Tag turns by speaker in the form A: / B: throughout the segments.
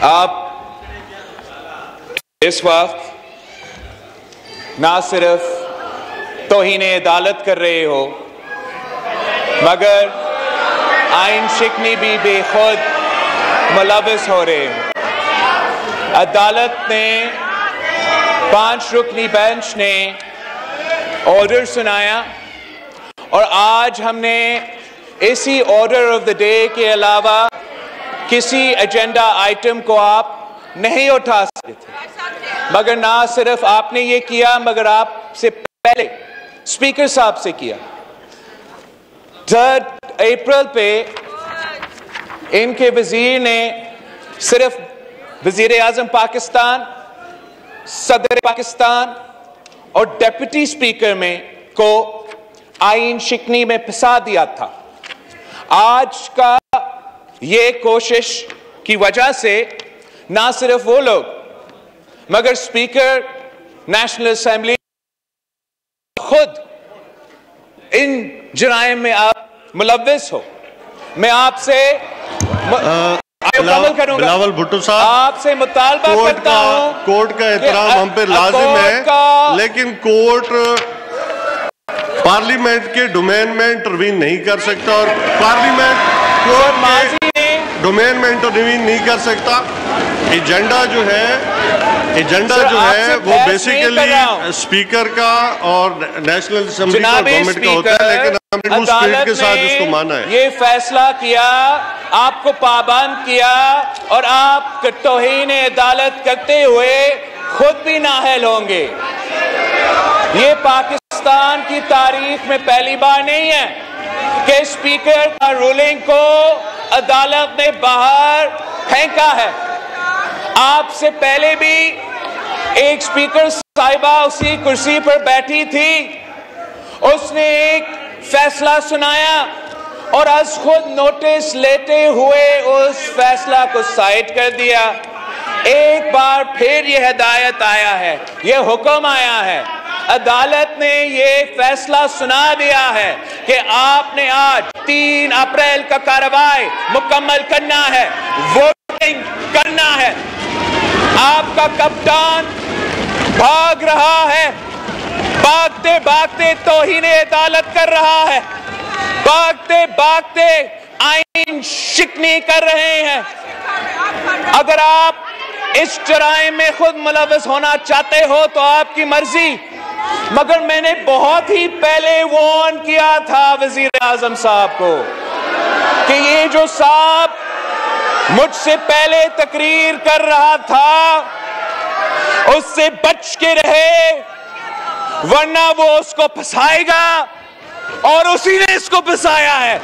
A: आप इस वक्त ना सिर्फ तौहीन अदालत कर रहे हो मगर आइन शिकनी भी बेखुद मुलविस हो रहे हो। अदालत ने 5 रुकनी बेंच ने ऑर्डर सुनाया और आज हमने इसी ऑर्डर ऑफ द डे के अलावा किसी एजेंडा आइटम को आप नहीं उठा सकते थे, मगर ना सिर्फ आपने ये किया मगर आपसे पहले स्पीकर साहब से किया। 3 अप्रैल पे इनके वजीर ने सिर्फ वजीर आजम पाकिस्तान, सदर पाकिस्तान और डिप्टी स्पीकर में को आइन शिकनी में फंसा दिया था। आज का ये कोशिश की वजह से ना सिर्फ वो लोग मगर स्पीकर नेशनल असेंबली खुद इन जराइम में आप मुलव्विस हो। मैं आपसे करूंगा
B: बिलावल भुट्टो साहब,
A: आपसे मुतालबा करता हूं
B: कोर्ट का एहतराम हम पे लाजिम है, लेकिन कोर्ट पार्लियामेंट के डोमेन में इंटरवीन नहीं कर सकता और पार्लियामेंट कोर्ट के डोमेन में इंटरवीन नहीं कर सकता। एजेंडा जो है वो बेसिकली स्पीकर का और नेशनल असेंबली का गवर्नमेंट का होता है, लेकिन हमने उस स्पीड के साथ इसको माना है।
A: ये फैसला किया, आपको पाबंद किया और आप तौहीन अदालत करते हुए खुद भी नाअहल होंगे। ये पाकिस्तान की तारीख में पहली बार नहीं है कि स्पीकर का रूलिंग को अदालत ने बाहर फेंका है। आपसे पहले भी एक स्पीकर साहिबा उसी कुर्सी पर बैठी थी, उसने एक फैसला सुनाया और आज खुद नोटिस लेते हुए उस फैसला को साइड कर दिया। एक बार फिर यह हिदायत आया है, यह हुक्म आया है, अदालत ने ये फैसला सुना दिया है कि आपने आज 3 अप्रैल का कार्रवाई मुकम्मल करना है, वोटिंग करना है। आपका कप्तान भाग रहा है, भागते भागते तौहीन अदालत कर रहा है, भागते भागते आइन शिकनी कर रहे हैं। अगर आप इस जराइम में खुद मुलविस होना चाहते हो तो आपकी मर्जी, मगर मैंने बहुत ही पहले वार्न किया था वजीर आजम साहब को कि ये जो साहब मुझसे पहले तकरीर कर रहा था उससे बच के रहे, वरना वो उसको फंसाएगा और उसी ने इसको फंसाया है।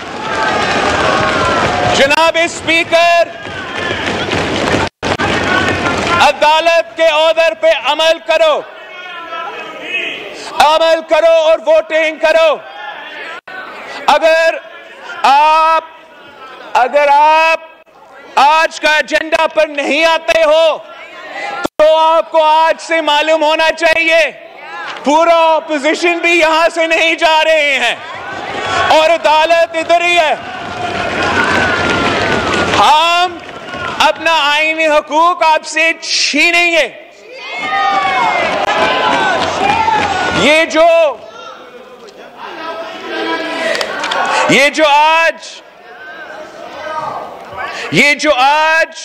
A: जनाब स्पीकर, अदालत के ऑर्डर पे अमल करो और वोटिंग करो। अगर आप आज का एजेंडा पर नहीं आते हो तो आपको आज से मालूम होना चाहिए पूरा ऑपोजिशन भी यहां से नहीं जा रहे हैं और अदालत इधर ही है। हम अपना आईनी हकूक आपसे छीनेंगे। ये जो आज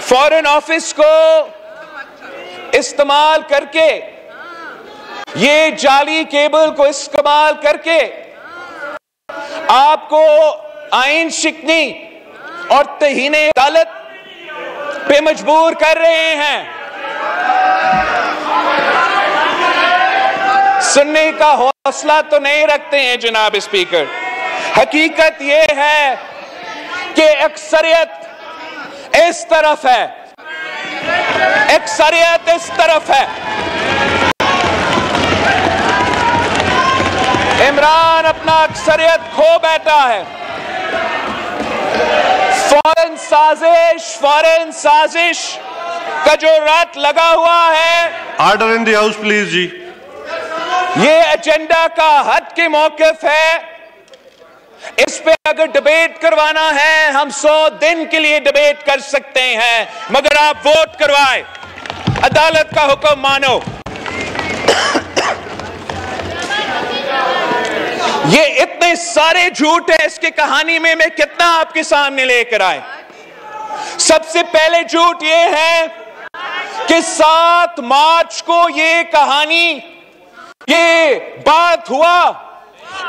A: फॉरेन ऑफिस को इस्तेमाल करके, ये जाली केबल को इस्तेमाल करके आपको आइन शिकनी और तौहीन अदालत पे मजबूर कर रहे हैं, सुनने का हौसला तो नहीं रखते हैं जनाब स्पीकर। हकीकत यह है कि अक्सरियत इस तरफ है, अक्सरियत इस तरफ है। इमरान अपना अक्सरियत खो बैठा है। फौरन साजिश का जो रट लगा हुआ है।
B: Order in the house please जी।
A: ये एजेंडा का हट के मौकिफ है इस पे अगर डिबेट करवाना है हम 100 दिन के लिए डिबेट कर सकते हैं, मगर आप वोट करवाए, अदालत का हुक्म मानो। ये इतने सारे झूठ है, इसकी कहानी में मैं कितना आपके सामने लेकर आए। सबसे पहले झूठ ये है कि 7 मार्च को ये कहानी, ये बात हुआ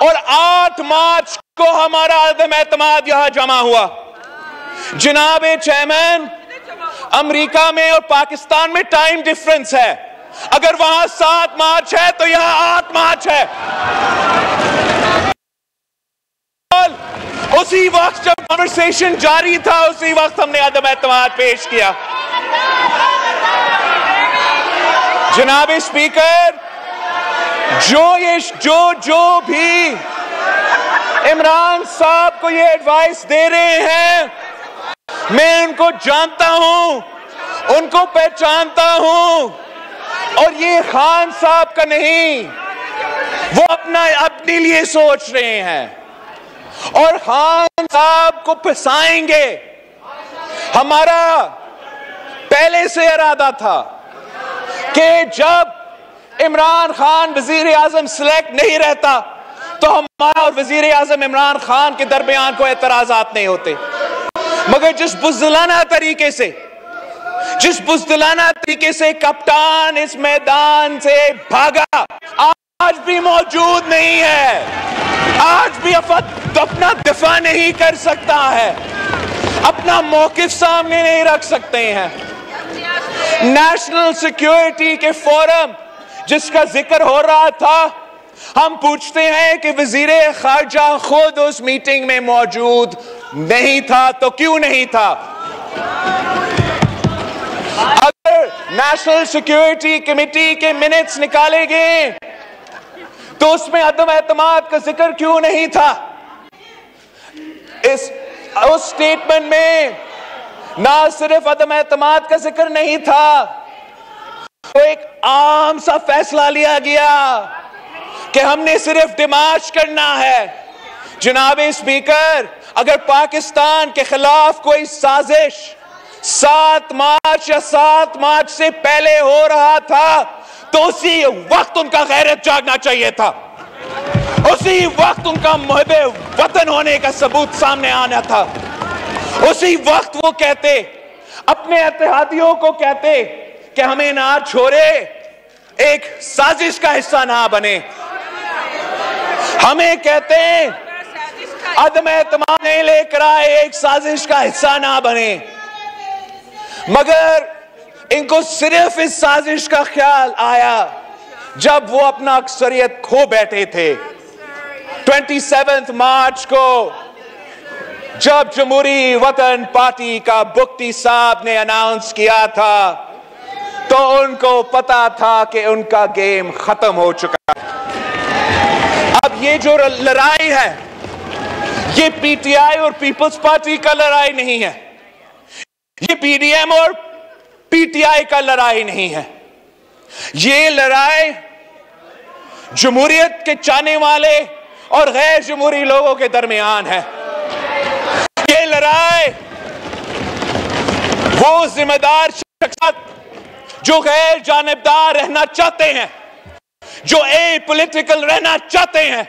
A: और 8 मार्च को हमारा अदम एतमाद यहां जमा हुआ। जनाब चेयरमैन, अमेरिका में और पाकिस्तान में टाइम डिफरेंस है। अगर वहां 7 मार्च है तो यहां 8 मार्च है। उसी वक्त जब कन्वर्सेशन जारी था, उसी वक्त हमने अदम एतमाद पेश किया। जनाब स्पीकर, जो भी इमरान साहब को ये एडवाइस दे रहे हैं, मैं उनको जानता हूं, उनको पहचानता हूं, और ये खान साहब का नहीं, वो अपने लिए सोच रहे हैं और खान साहब को फंसाएंगे। हमारा पहले से इरादा था कि जब इमरान खान वजीर आजम सिलेक्ट नहीं रहता तो हमारा और वजीर आजम इमरान खान के दरमियान कोई एतराजात नहीं होते, मगर जिस बुज़दिलाना तरीके से कप्तान इस मैदान से भागा, आज भी मौजूद नहीं है, आज भी अपना दिफा नहीं कर सकता है, अपना मौकिफ सामने नहीं रख सकते हैं। नेशनल सिक्योरिटी के फोरम जिसका जिक्र हो रहा था, हम पूछते हैं कि वजीर खारजा खुद उस मीटिंग में मौजूद नहीं था, तो क्यों नहीं था? अगर नेशनल सिक्योरिटी कमेटी के मिनट्स निकाले गए तो उसमें अदम एतमाद का जिक्र क्यों नहीं था? उस स्टेटमेंट में ना सिर्फ अदम एतमाद का जिक्र नहीं था, तो एक आम सा फैसला लिया गया कि हमने सिर्फ डिमार्च करना है। जनाब स्पीकर, अगर पाकिस्तान के खिलाफ कोई साजिश 7 मार्च या 7 मार्च से पहले हो रहा था तो उसी वक्त उनका गैरत जागना चाहिए था, उसी वक्त उनका मुहब्बे वतन होने का सबूत सामने आना था, उसी वक्त वो कहते, अपने इत्तेहादियों को कहते कि हमें ना छोड़े, एक साजिश का हिस्सा ना बने। हमें कहते अदम एतमाद नहीं लेकर आए, एक साजिश का हिस्सा ना बने, मगर इनको सिर्फ इस साजिश का ख्याल आया जब वो अपना अक्सरियत खो बैठे थे। 27 मार्च को जब जमहूरी वतन पार्टी का बुख्ती साहब ने अनाउंस किया था तो उनको पता था कि उनका गेम खत्म हो चुका। अब ये जो लड़ाई है, ये पीटीआई और पीपल्स पार्टी का लड़ाई नहीं है, ये पीडीएम और पीटीआई का लड़ाई नहीं है, ये लड़ाई जमहूरियत के चाहने वाले और गैर जमहूरी लोगों के दरमियान है। ये लड़ाई वो जिम्मेदार शख्सियत जो गैर जानिबदार रहना चाहते हैं, जो ए पॉलिटिकल रहना चाहते हैं,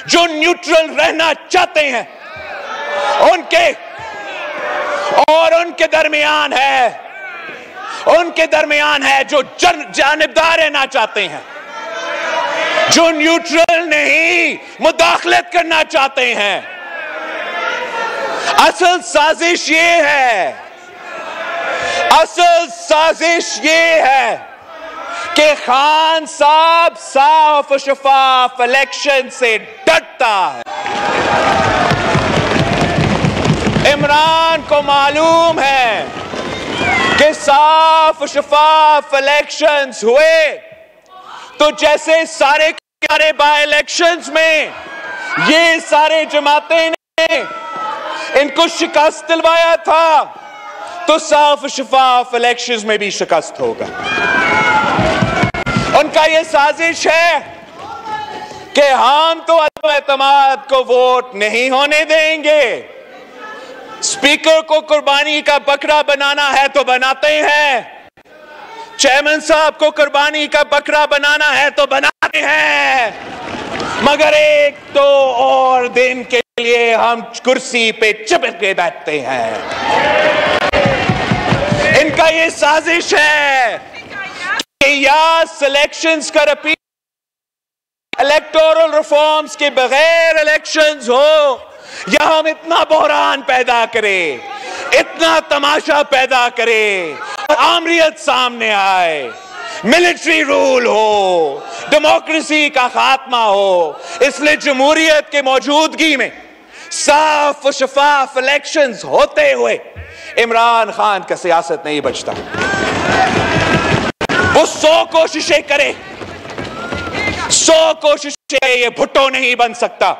A: जो न्यूट्रल रहना चाहते हैं, उनके दरमियान है जो जानिबदार रहना चाहते हैं, जो न्यूट्रल नहीं मुदाखलत करना चाहते हैं। असल साजिश ये है कि खान साहब साफ और शफाफ इलेक्शन से डरता है। इमरान को मालूम है कि साफ शफाफ इलेक्शंस हुए तो जैसे सारे बाय इलेक्शंस में ये सारे जमातें ने इनको शिकस्त दिलवाया था, तो साफ शफाफ इलेक्शंस में भी शिकस्त होगा। उनका ये साजिश है कि हम तो अदम एतमाद को वोट नहीं होने देंगे। स्पीकर को कुर्बानी का बकरा बनाना है तो बनाते हैं, चेयरमैन साहब को कुर्बानी का बकरा बनाना है तो बनाते हैं, मगर एक तो और दिन के लिए हम कुर्सी पे चिपक के बैठते हैं। इनका ये साजिश है कि या सिलेक्शंस का रिपीट, इलेक्टोरल रिफॉर्म्स के बगैर इलेक्शंस हो, या हम इतना बहरान पैदा करें, इतना तमाशा पैदा करें, आमरीत सामने आए, मिलिट्री रूल हो, डेमोक्रेसी का खात्मा हो। इसलिए जमहूरियत के मौजूदगी में साफ और शफाफ इलेक्शंस होते हुए इमरान खान का सियासत नहीं बचता। वो 100 कोशिशें करे, 100 कोशिशें, ये भुट्टो नहीं बन सकता।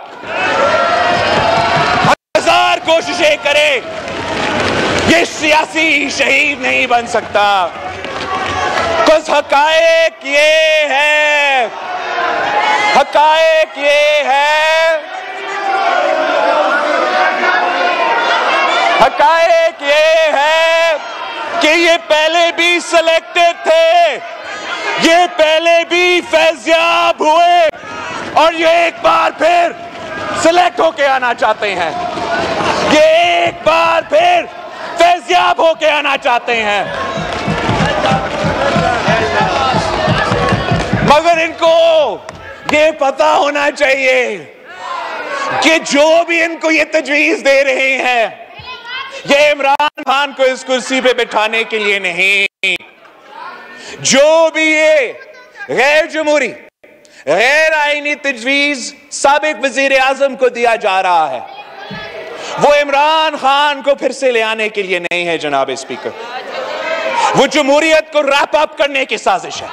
A: 1000 कोशिशें करे, ये सियासी शहीद नहीं बन सकता। कुछ हकायक ये है, हकायक ये है, हकायक ये है कि ये पहले भी सिलेक्टेड थे, ये पहले भी फैज़याब हुए और ये एक बार फिर सिलेक्ट होके आना चाहते हैं, ये एक बार फिर फैज़याब होके आना चाहते हैं। मगर इनको ये पता होना चाहिए कि जो भी इनको ये तजवीज़ दे रहे हैं, ये इमरान खान को इस कुर्सी पे बिठाने के लिए नहीं। जो भी ये गैर जमहूरी, गैर आईनी तजवीज़ साबिक वज़ीर आज़म को दिया जा रहा है, वो इमरान खान को फिर से ले आने के लिए नहीं है जनाब स्पीकर, वो जमहूरियत को रैप अप करने की साजिश है।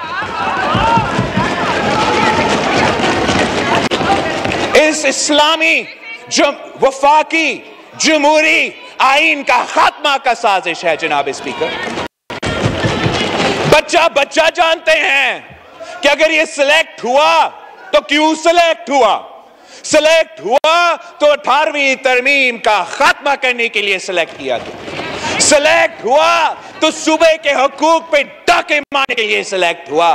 A: इस इस्लामी वफाकी जमहूरी आइन का खात्मा का साजिश है जनाब स्पीकर। बच्चा बच्चा जानते हैं कि अगर ये सिलेक्ट हुआ तो क्यों सिलेक्ट हुआ, सिलेक्ट हुआ तो 18वीं तरमीम का खात्मा करने के लिए सिलेक्ट किया गया, सिलेक्ट हुआ तो सूबे के हुकूक पे डाके मारने के लिए सिलेक्ट हुआ,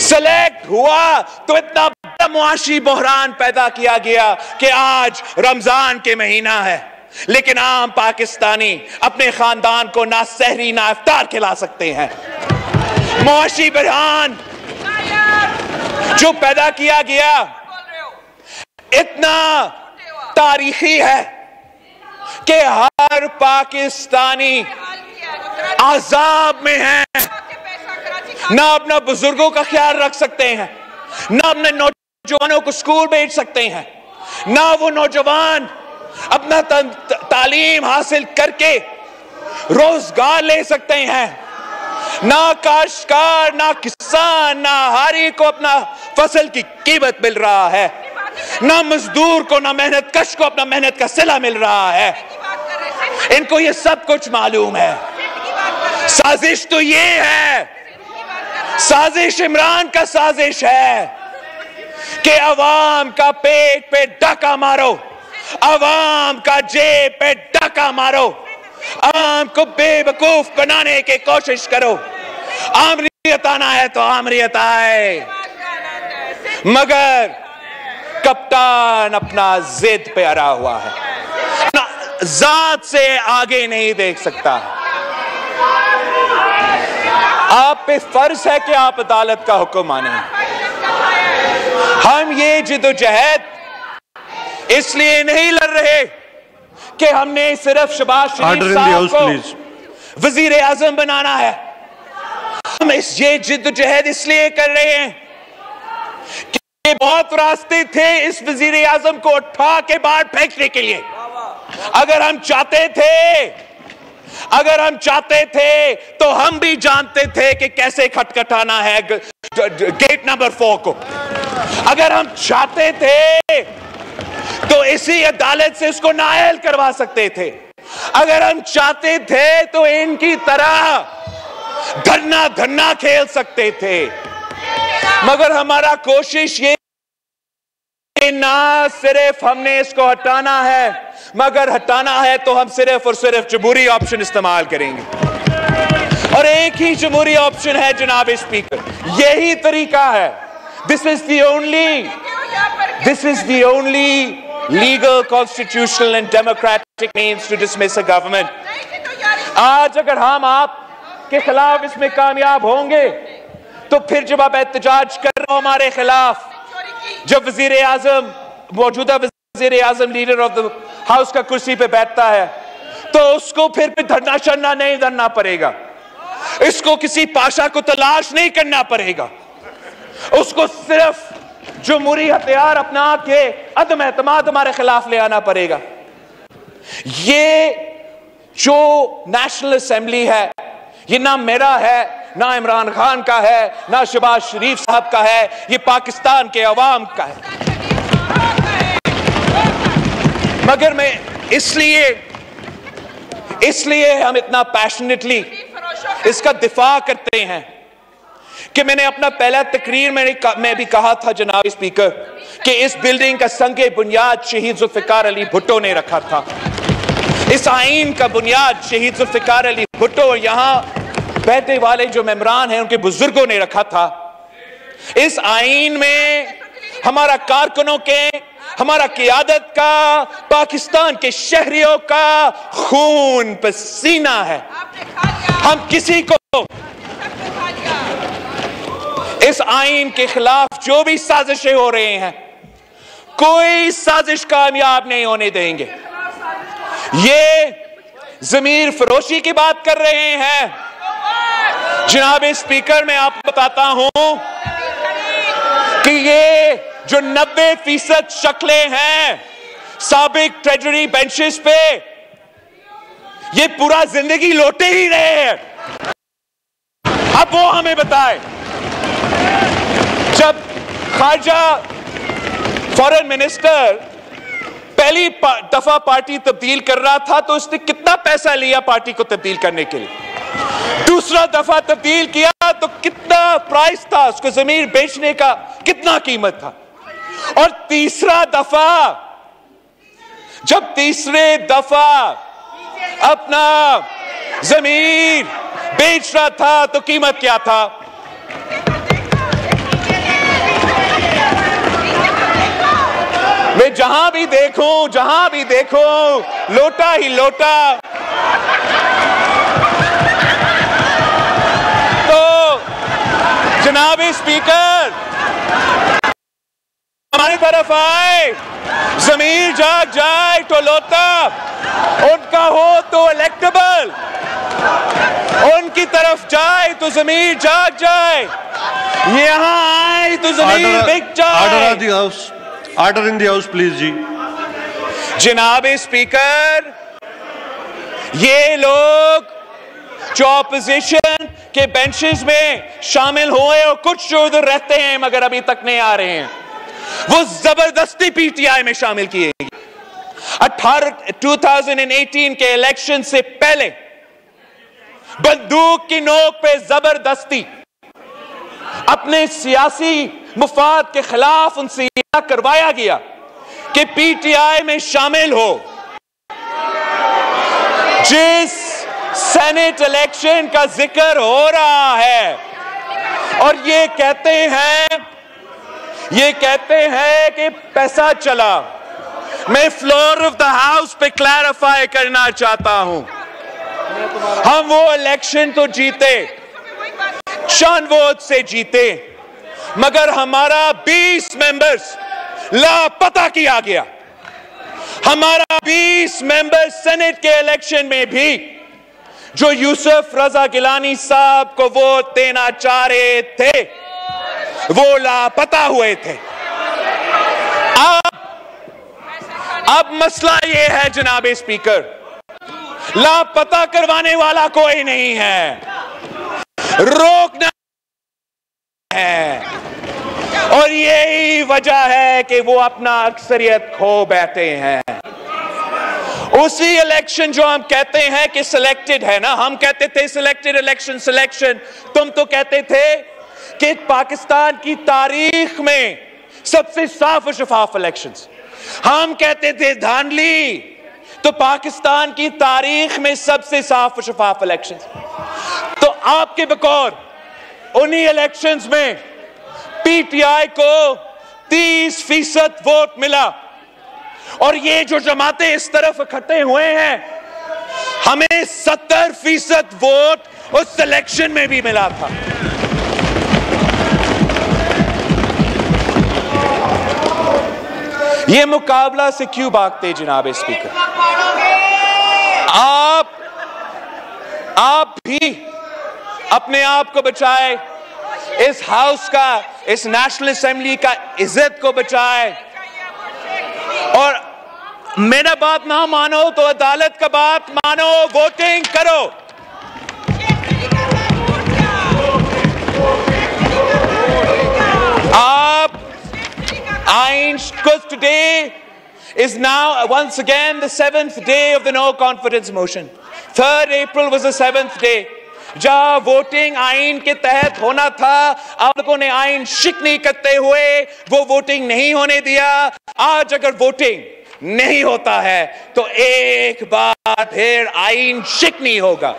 A: सिलेक्ट हुआ तो इतना बड़ा मुआशी बहरान पैदा किया गया कि आज रमजान के महीना है लेकिन आम पाकिस्तानी अपने खानदान को ना सहरी ना इफ्तार खिला सकते हैं। मुआशी बहरान जो पैदा किया गया इतना तारीखी है कि हर पाकिस्तानी आजाब में है, ना अपना बुजुर्गों का ख्याल रख सकते हैं, ना अपने नौजवानों को स्कूल भेज सकते हैं, ना वो नौजवान अपना तालीम हासिल करके रोजगार ले सकते हैं, ना काश्तकार, ना किसान, ना हारी को अपना फसल की कीमत मिल रहा है, ना मजदूर को, ना मेहनत कश को अपना मेहनत का सिला मिल रहा है। इनको ये सब कुछ मालूम है। साजिश तो ये है, साजिश इमरान का साजिश है कि अवाम का पेट पे डाका मारो, अवाम का जेब पे डाका मारो, आम को बेवकूफ बनाने की कोशिश करो। आमरीत आना है तो आमरीत आए, मगर कप्तान अपना जिद पे अड़ा हुआ है, जात से आगे नहीं देख सकता। आप पे फर्ज है कि आप अदालत का हुक्म माने। हम ये जिदोजहद इसलिए नहीं लड़ रहे कि हमने सिर्फ शहबाज शरीफ साहब को वजीर आजम बनाना है, हम ये जिदोजहद इसलिए कर रहे हैं कि बहुत रास्ते थे इस वजीर आजम को उठा के बाहर फेंकने के लिए। अगर हम चाहते थे तो हम भी जानते थे कि कैसे खटखटाना है गेट नंबर 4 को। अगर हम चाहते थे तो इसी अदालत से उसको नाअहल करवा सकते थे। अगर हम चाहते थे तो इनकी तरह धरना खेल सकते थे। मगर हमारा कोशिश ये कि ना सिर्फ हमने इसको हटाना है, मगर हटाना है तो हम सिर्फ और सिर्फ जमहूरी ऑप्शन इस्तेमाल करेंगे। और एक ही जमहूरी ऑप्शन है जनाब स्पीकर, यही तरीका है। This is the only legal, constitutional and democratic means to dismiss a government. आज अगर हम आपके खिलाफ इसमें कामयाब होंगे तो फिर जब आप एहतजाज कर रहे हो हमारे खिलाफ, जब वजीर आजम, मौजूदा वजीर आजम लीडर ऑफ द हाउस का कुर्सी पे बैठता है, तो उसको फिर धरना शरना नहीं धरना पड़ेगा, इसको किसी पाशा को तलाश नहीं करना पड़ेगा, उसको सिर्फ जमहूरी हथियार अपना के अदम एतमाद हमारे खिलाफ ले आना पड़ेगा। ये जो नेशनल असेंबली है, ये ना मेरा है, ना इमरान खान का है, ना शहबाज शरीफ साहब का है, ये पाकिस्तान के अवाम का है। मगर मैं इसलिए हम इतना पैशनेटली इसका दिफा करते हैं कि मैंने अपना पहला तकरीर में भी कहा था जनाब स्पीकर कि इस बिल्डिंग का संगे बुनियाद शहीद जुल्फिकार अली भुट्टो ने रखा था। इस आईन का बुनियाद शहीद जुल्फिकार अली भुट्टो और यहां बैठने वाले जो मेंबरान हैं उनके बुजुर्गों ने रखा था। इस आईन में हमारा कारकुनों के, हमारा क़ियादत का, पाकिस्तान के शहरियों का खून पसीना है। हम किसी को इस आईन के खिलाफ जो भी साजिशें हो रही हैं, कोई साजिश कामयाब नहीं होने देंगे। ये ज़मीर फरोशी की बात कर रहे हैं जनाब स्पीकर। मैं आपको बताता हूं कि ये जो 90% शक्लें हैं साबिक ट्रेजरी बेंचेस पे, ये पूरा जिंदगी लौटे ही रहे हैं। अब वो हमें बताए, जब खारजा फॉरेन मिनिस्टर पहली दफा पार्टी तब्दील कर रहा था तो उसने कितना पैसा लिया पार्टी को तब्दील करने के लिए, दूसरा दफा तब्दील किया तो कितना प्राइस था, उसको जमीन बेचने का कितना कीमत था, और तीसरा दफा जब तीसरे दफा अपना जमीन बेच रहा था तो कीमत क्या था? मैं जहां भी देखूं लोटा ही लोटा। तो जनाब स्पीकर हमारी तरफ आए, जमीर जाग जाए तो लोटा, उनका हो तो इलेक्टेबल, उनकी तरफ जाए तो जमीर जाग जाए, यहां आए तो जमीर बिक जाए।
B: Order in the house please जी।
A: जनाब स्पीकर, ये लोग जो ऑपोजिशन के बेंचेस में शामिल हुए और कुछ जो उधर रहते हैं मगर अभी तक नहीं आ रहे हैं, वो जबरदस्ती पीटीआई में शामिल किए गए। 2018 के इलेक्शन से पहले बंदूक की नोक पे जबरदस्ती अपने सियासी मुफाद के खिलाफ उनसे यह करवाया गया कि पीटीआई में शामिल हो। जिस सेनेट इलेक्शन का जिक्र हो रहा है और ये कहते हैं कि पैसा चला, मैं फ्लोर ऑफ द हाउस पे क्लैरिफाई करना चाहता हूं, हम वो इलेक्शन तो जीते, चंद वोट से जीते, मगर हमारा 20 मेंबर्स लापता किया गया। हमारा 20 मेंबर्स सेनेट के इलेक्शन में भी जो यूसुफ रजा गिलानी साहब को वोट देना चाह रहे थे वो लापता हुए थे। अब मसला ये है जनाब स्पीकर, लापता करवाने वाला कोई नहीं है, रोकना है, और यही वजह है कि वो अपना अक्सरियत खो बैठे हैं। उसी इलेक्शन जो हम कहते हैं कि सिलेक्टेड है ना, हम कहते थे सिलेक्टेड इलेक्शन, तुम तो कहते थे कि पाकिस्तान की तारीख में सबसे साफ और शफाफ इलेक्शंस। हम कहते थे धांधली, तो पाकिस्तान की तारीख में सबसे साफ और शफाफ इलेक्शंस। तो आपके बकौल उन्हीं इलेक्शंस में पीटीआई को 30% वोट मिला, और ये जो जमातें इस तरफ इकट्ठे हुए हैं, हमें 70% वोट उस इलेक्शन में भी मिला था। ये मुकाबला से क्यों भागते जनाब स्पीकर? आप भी अपने आप को बचाए, इस हाउस का, इस नेशनल असेंबली का इज्जत को बचाए, और मेरा बात ना मानो तो अदालत का बात मानो, वोटिंग करो। आप because today is now once again the 7th day of the no confidence motion. 3rd April was the 7th day. जहां वोटिंग आइन के तहत होना था, आप लोगों ने आइन शिकनी करते हुए वो वोटिंग नहीं होने दिया। आज अगर वोटिंग नहीं होता है तो एक बार फिर आइन शिकनी होगा,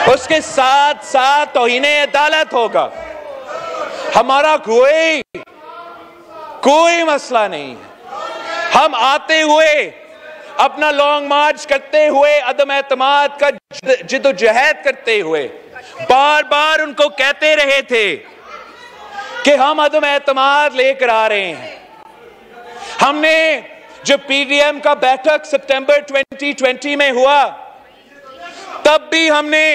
A: उसके साथ साथ तौहीने अदालत होगा। हमारा कोई मसला नहीं है। हम आते हुए अपना लॉन्ग मार्च करते हुए, अदम एतमाद का जिद्दोजहद करते हुए बार बार उनको कहते रहे थे कि हम अदम एतमाद लेकर आ रहे हैं। हमने जब पीडीएम का बैठक सितंबर 2020 में हुआ, तब भी हमने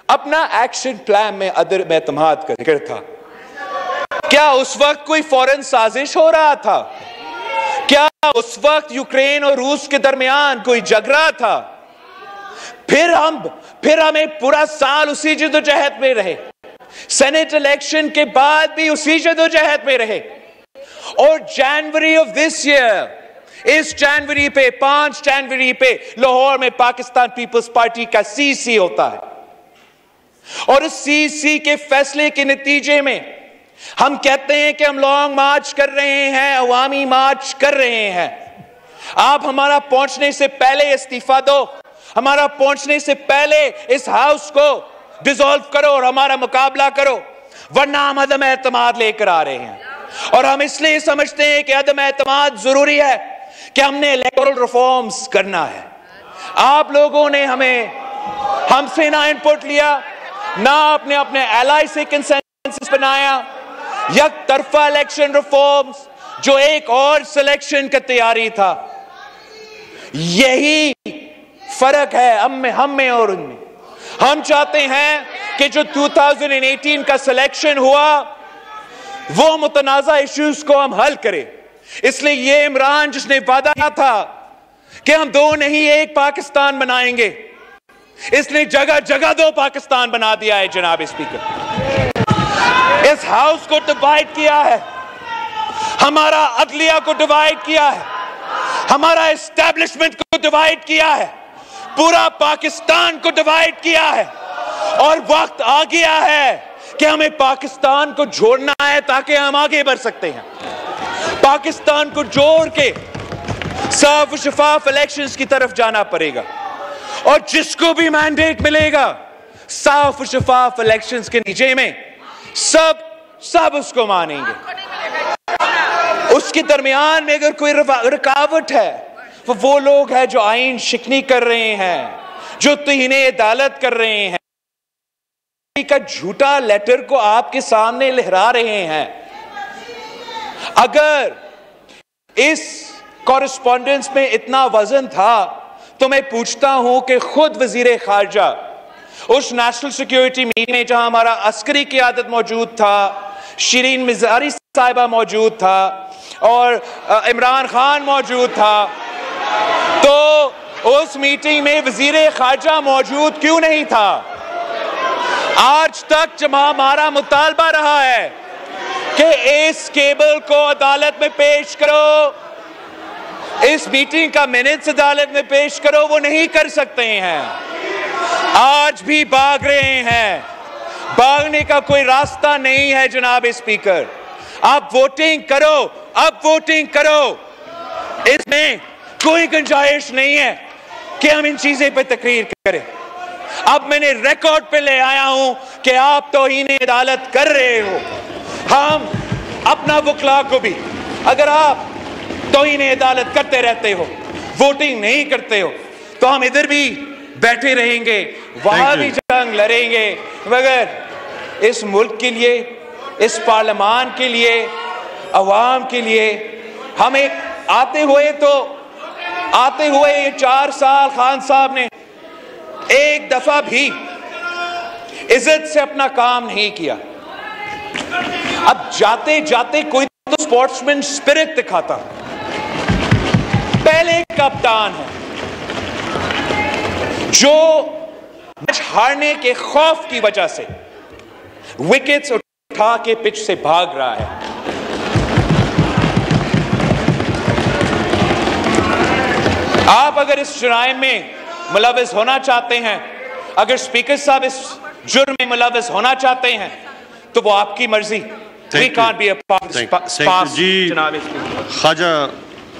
A: अपना एक्शन प्लान में अदम एतमाद का जिक्र था। क्या उस वक्त कोई फौरन साजिश हो रहा था? क्या उस वक्त यूक्रेन और रूस के दरमियान कोई झगड़ा था? फिर हमें पूरा साल उसी जद्दोजहद में रहे, सेनेट इलेक्शन के बाद भी उसी जद्दोजहद में रहे, और जनवरी ऑफ दिस ईयर, इस जनवरी पे 5 जनवरी पे लाहौर में पाकिस्तान पीपल्स पार्टी का सीसी होता है, और उस सीसी के फैसले के नतीजे में हम कहते हैं कि हम लॉन्ग मार्च कर रहे हैं, अवामी मार्च कर रहे हैं। आप हमारा पहुंचने से पहले इस्तीफा दो, हमारा पहुंचने से पहले इस हाउस को डिसॉल्व करो और हमारा मुकाबला करो, वरना हम अदम एतमाद लेकर आ रहे हैं। और हम इसलिए समझते हैं कि अदम एतमाद जरूरी है कि हमने इलेक्टोरल रिफॉर्म्स करना है। आप लोगों ने हमसे ना इनपुट लिया, ना अपने अपने एलाई से कंसेंसस बनाया। यक तरफा इलेक्शन रिफॉर्म्स, जो एक और सिलेक्शन का तैयारी था, यही फर्क है हम में और उनमें। हम चाहते हैं कि जो 2018 का सिलेक्शन हुआ, वो मुतनाज़ा इश्यूज को हम हल करें। इसलिए ये इमरान जिसने वादा किया था कि हम 2 नहीं 1 पाकिस्तान बनाएंगे, इसने जगह जगह 2 पाकिस्तान बना दिया है जनाब स्पीकर। इस हाउस को डिवाइड किया है, हमारा अदलिया को डिवाइड किया है, हमारा एस्टैब्लिशमेंट को डिवाइड किया है, पूरा पाकिस्तान को डिवाइड किया है। और वक्त आ गया है कि हमें पाकिस्तान को जोड़ना है ताकि हम आगे बढ़ सकते हैं। पाकिस्तान को जोड़ के साफ शफाफ इलेक्शंस की तरफ जाना पड़ेगा, और जिसको भी मैंडेट मिलेगा साफ शफाफ इलेक्शंस के नीचे में सब उसको मानेंगे। उसके दरमियान में अगर कोई रुकावट है, वो लोग हैं जो आइन शिकनी कर रहे हैं, जो तौहीने अदालत कर रहे हैं, का झूठा लेटर को आपके सामने लहरा रहे हैं। अगर इस कॉरेस्पॉन्डेंस में इतना वजन था, तो मैं पूछता हूं कि खुद वजीर खारजा उस नेशनल सिक्योरिटी मीटिंग में, जहां हमारा अस्करी क़यादत मौजूद था, शिरीन मिज़ारी साहिबा मौजूद था, और इमरान खान मौजूद था, तो उस मीटिंग में वजीर खारजा मौजूद क्यों नहीं था? आज तक जब हमारा मुतालबा रहा है कि इस केबल को अदालत में पेश करो, इस मीटिंग का मिनट्स अदालत में पेश करो, वो नहीं कर सकते हैं। आज भी भाग रहे हैं, भागने का कोई रास्ता नहीं है जनाब स्पीकर। आप वोटिंग करो, अब वोटिंग करो। इसमें कोई गुंजाइश नहीं है कि हम इन चीजें पे तकरीर करें। अब मैंने रिकॉर्ड पे ले आया हूं कि आप तौहीन अदालत कर रहे हो। हम अपना वकला को भी, अगर आप तौहीन अदालत करते रहते हो, वोटिंग नहीं करते हो, तो हम इधर भी बैठे रहेंगे, वहां भी जंग लड़ेंगे, मगर इस मुल्क के लिए, इस पार्लियामान के लिए, अवाम के लिए हमें आते हुए ये 4 साल खान साहब ने एक दफा भी इज्जत से अपना काम नहीं किया। अब जाते जाते कोई तो स्पोर्ट्समैन स्पिरिट दिखाता। पहले कप्तान है जो मैच हारने के खौफ की वजह से विकेट्स उठा के पिच से भाग रहा है। आप अगर इस जुर्म में मुलविस होना चाहते हैं, अगर स्पीकर साहब इस जुर्म में मुलविस होना चाहते हैं, तो वो आपकी मर्जी। We can't be a part of this.
B: जी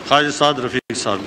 B: ख्वाजा साद रफीक साहब।